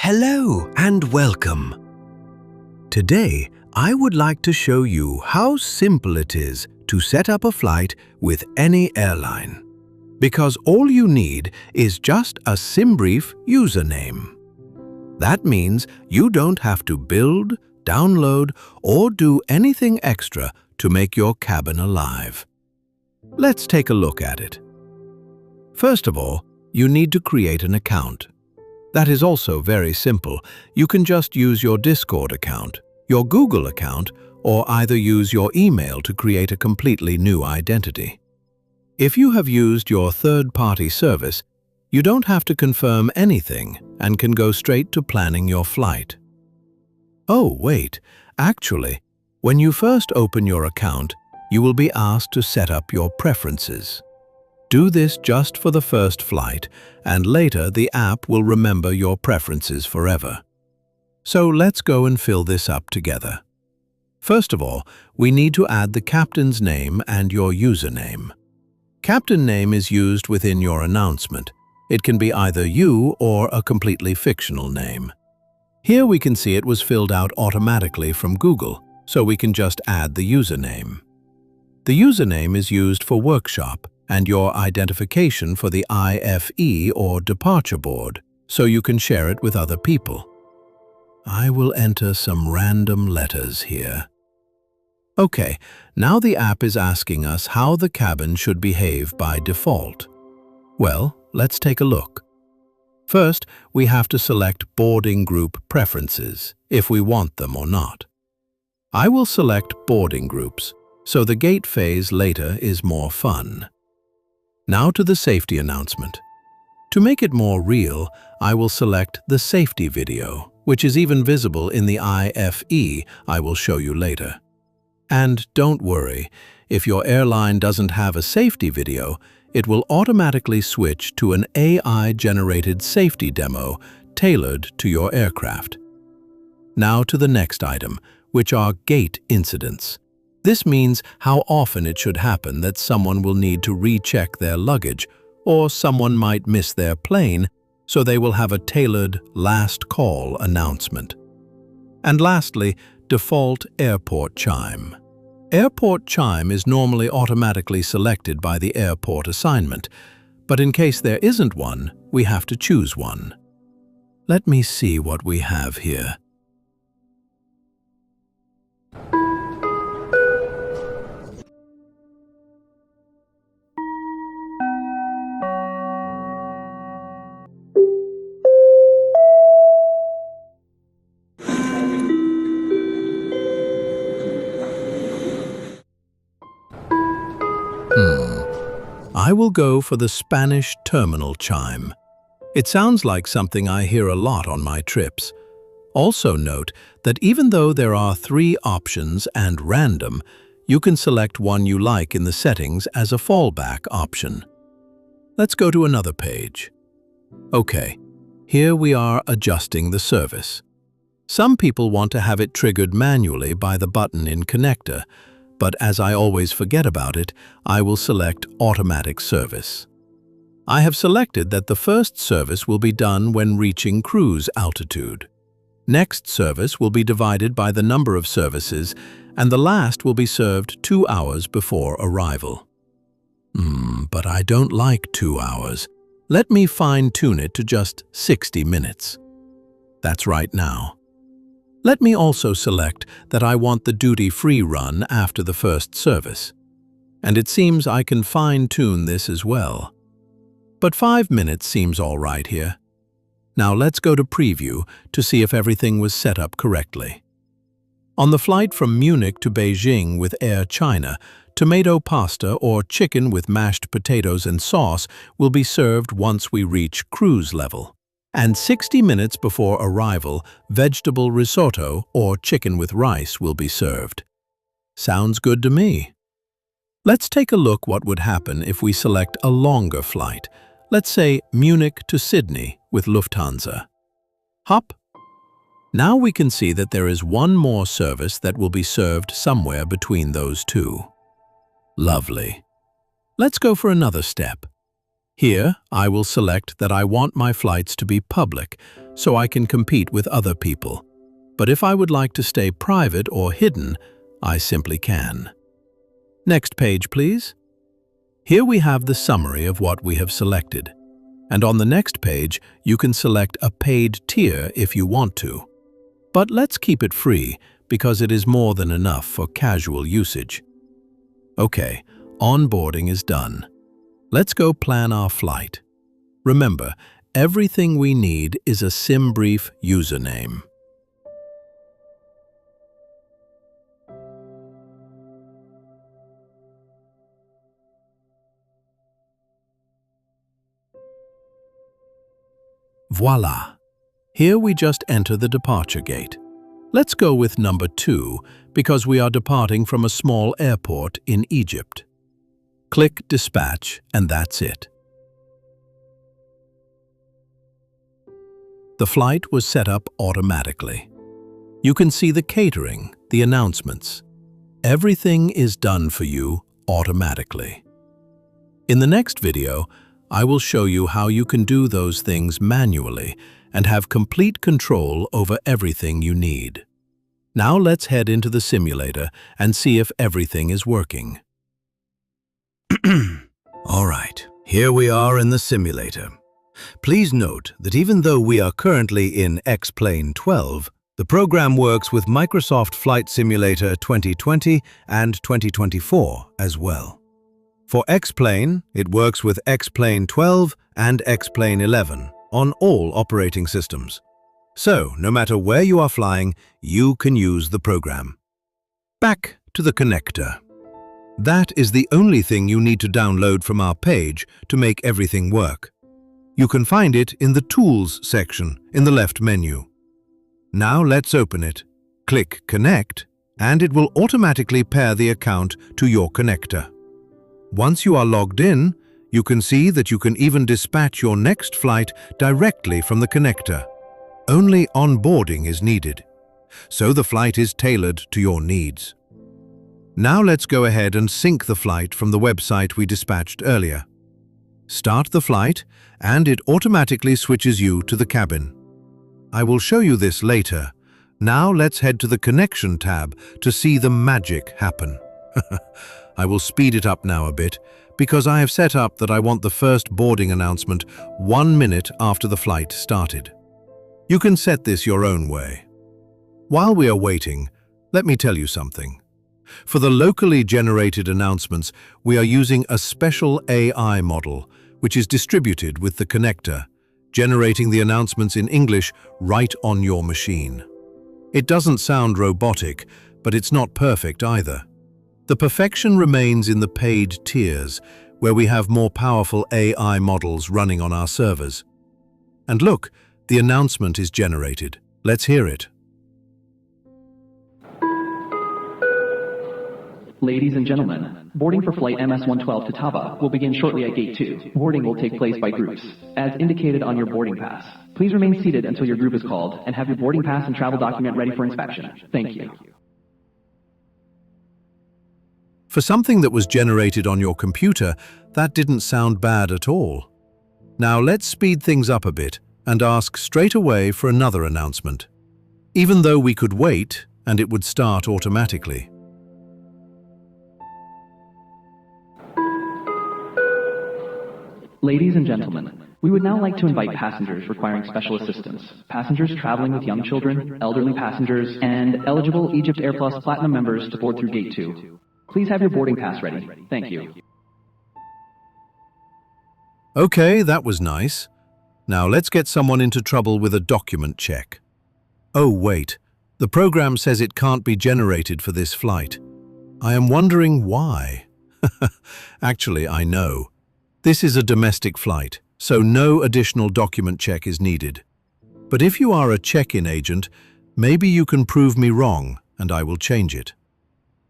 Hello and welcome. Today, I would like to show you how simple it is to set up a flight with any airline. Because all you need is just a SimBrief username. That means you don't have to build, download, or do anything extra to make your cabin alive. Let's take a look at it. First of all, you need to create an account. That is also very simple. You can just use your Discord account, your Google account, or either use your email to create a completely new identity. If you have used your third-party service, you don't have to confirm anything and can go straight to planning your flight. Oh, wait, actually, when you first open your account, you will be asked to set up your preferences. Do this just for the first flight, and later the app will remember your preferences forever. So let's go and fill this up together. First of all, we need to add the captain's name and your username. Captain name is used within your announcement. It can be either you or a completely fictional name. Here we can see it was filled out automatically from Google, so we can just add the username. The username is used for workshop and your identification for the IFE or departure board, so you can share it with other people. I will enter some random letters here. Okay, now the app is asking us how the cabin should behave by default. Well, let's take a look. First, we have to select boarding group preferences, if we want them or not. I will select boarding groups, so the gate phase later is more fun. Now to the safety announcement. To make it more real, I will select the safety video, which is even visible in the IFE I will show you later. And don't worry, if your airline doesn't have a safety video, it will automatically switch to an AI-generated safety demo tailored to your aircraft. Now to the next item, which are gate incidents. This means how often it should happen that someone will need to recheck their luggage, or someone might miss their plane, so they will have a tailored last call announcement. And lastly, default airport chime. Airport chime is normally automatically selected by the airport assignment, but in case there isn't one, we have to choose one. Let me see what we have here. I will go for the Spanish terminal chime. It sounds like something I hear a lot on my trips. Also note that even though there are 3 options and random, you can select one you like in the settings as a fallback option. Let's go to another page. Okay, here we are adjusting the service. Some people want to have it triggered manually by the button in Connector, but as I always forget about it, I will select Automatic Service. I have selected that the first service will be done when reaching cruise altitude. Next service will be divided by the number of services, and the last will be served 2 hours before arrival. But I don't like 2 hours. Let me fine-tune it to just 60 minutes. That's right now. Let me also select that I want the duty-free run after the first service. And it seems I can fine-tune this as well. But 5 minutes seems all right here. Now let's go to Preview to see if everything was set up correctly. On the flight from Munich to Beijing with Air China, tomato pasta or chicken with mashed potatoes and sauce will be served once we reach cruise level. And 60 minutes before arrival, vegetable risotto or chicken with rice will be served. Sounds good to me. Let's take a look what would happen if we select a longer flight. Let's say Munich to Sydney with Lufthansa. Hop. Now we can see that there is one more service that will be served somewhere between those two. Lovely. Let's go for another step. Here, I will select that I want my flights to be public, so I can compete with other people. But if I would like to stay private or hidden, I simply can. Next page, please. Here we have the summary of what we have selected. And on the next page, you can select a paid tier if you want to. But let's keep it free, because it is more than enough for casual usage. Okay, onboarding is done. Let's go plan our flight. Remember, everything we need is a SimBrief username. Voila! Here we just enter the departure gate. Let's go with number 2 because we are departing from a small airport in Egypt. Click Dispatch and that's it. The flight was set up automatically. You can see the catering, the announcements. Everything is done for you automatically. In the next video, I will show you how you can do those things manually and have complete control over everything you need. Now let's head into the simulator and see if everything is working. All right, here we are in the simulator. Please note that even though we are currently in X-Plane 12, the program works with Microsoft Flight Simulator 2020 and 2024 as well. For X-Plane, it works with X-Plane 12 and X-Plane 11 on all operating systems. So, no matter where you are flying, you can use the program. Back to the connector. That is the only thing you need to download from our page to make everything work. You can find it in the Tools section in the left menu. Now let's open it. Click Connect, and it will automatically pair the account to your connector. Once you are logged in, you can see that you can even dispatch your next flight directly from the connector. Only onboarding is needed, so the flight is tailored to your needs. Now let's go ahead and sync the flight from the website we dispatched earlier. Start the flight, and it automatically switches you to the cabin. I will show you this later. Now let's head to the Connection tab to see the magic happen. I will speed it up now a bit, because I have set up that I want the first boarding announcement 1 minute after the flight started. You can set this your own way. While we are waiting, let me tell you something. For the locally generated announcements, we are using a special AI model, which is distributed with the connector, generating the announcements in English right on your machine. It doesn't sound robotic, but it's not perfect either. The perfection remains in the paid tiers, where we have more powerful AI models running on our servers. And look, the announcement is generated. Let's hear it. Ladies and gentlemen, boarding for flight MS-112 to Taba will begin shortly at Gate 2. Boarding will take place by groups, as indicated on your boarding pass. Please remain seated until your group is called and have your boarding pass and travel document ready for inspection. Thank you. For something that was generated on your computer, that didn't sound bad at all. Now let's speed things up a bit and ask straight away for another announcement, even though we could wait and it would start automatically. Ladies and gentlemen, we would now like to invite passengers requiring special assistance, passengers traveling with young children, elderly passengers, and eligible Egypt Air Plus Platinum members to board through Gate 2. Please have your boarding pass ready. Thank you. Okay, that was nice. Now let's get someone into trouble with a document check. Oh wait, the program says it can't be generated for this flight. I am wondering why. Actually, I know. This is a domestic flight, so no additional document check is needed. But if you are a check-in agent, maybe you can prove me wrong and I will change it.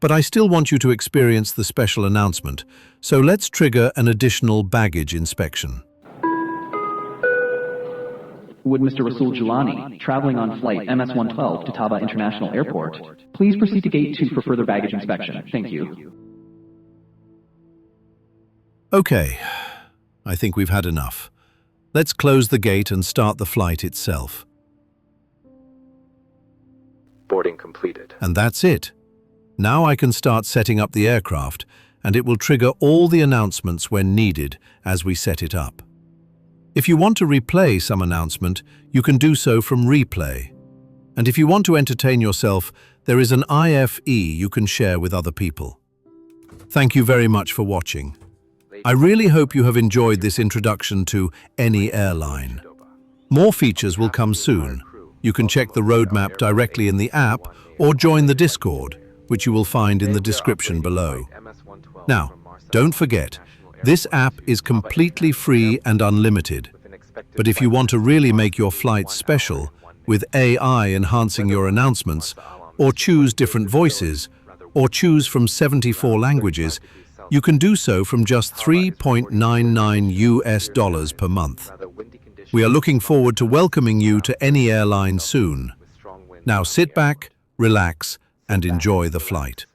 But I still want you to experience the special announcement, so let's trigger an additional baggage inspection. Would Mr. Rasul Julani, traveling on flight MS-112 to Taba International Airport, please proceed to Gate 2 for further baggage inspection. Thank you. Okay, I think we've had enough. Let's close the gate and start the flight itself. Boarding completed. And that's it. Now I can start setting up the aircraft, and it will trigger all the announcements when needed as we set it up. If you want to replay some announcement, you can do so from Replay. And if you want to entertain yourself, there is an IFE you can share with other people. Thank you very much for watching. I really hope you have enjoyed this introduction to AnyAirline. More features will come soon. You can check the roadmap directly in the app or join the Discord, which you will find in the description below. Now, don't forget, this app is completely free and unlimited. But if you want to really make your flights special, with AI enhancing your announcements, or choose different voices, or choose from 74 languages, you can do so from just $3.99 per month. We are looking forward to welcoming you to AnyAirline soon. Now sit back, relax, and enjoy the flight.